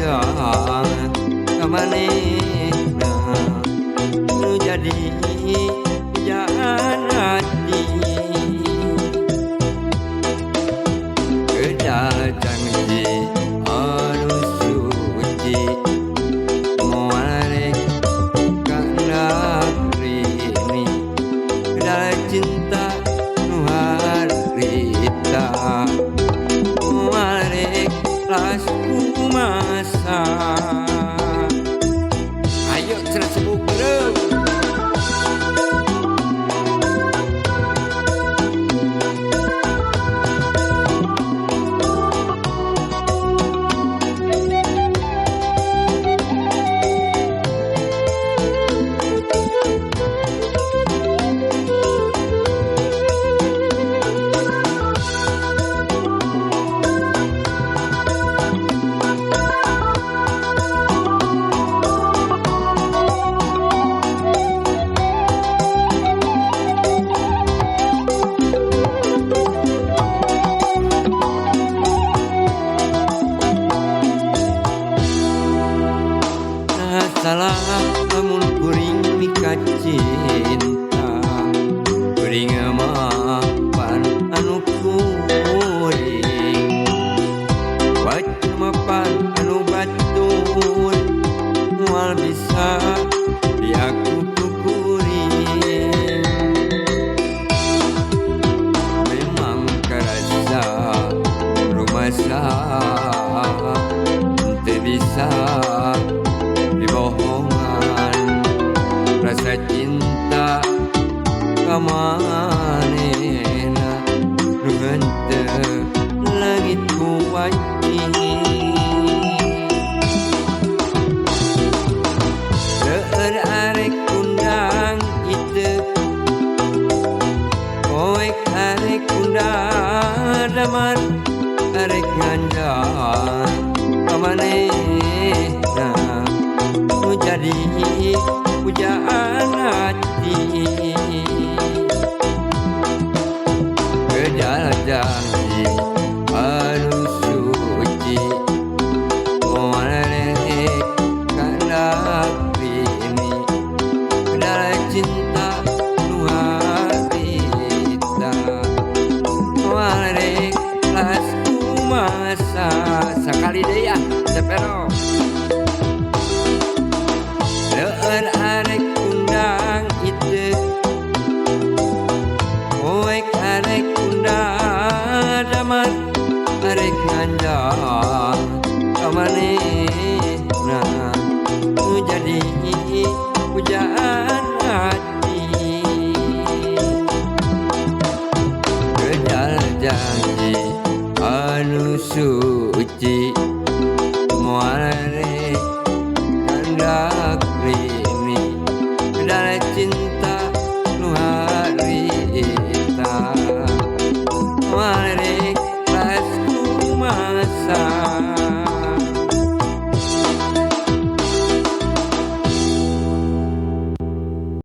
ngajak kamanehna nu jadi pujaan hati kedah janji anu suci moal rek kana rini kedah cinta nu harita moal rek las kumasa ayo cenah sebuk beureum salah lamun kuring mika cinta kuring mah pan anu kuring wajib mapan anu batur moal bisa diaku kuring memang karasa rumasa teu bisa bohongan rasa cinta kamanehna nu henteu langit ku wanci seueur arek undang iteu poek arek undang damar arek ngandang kamanehna jadi pujaan hati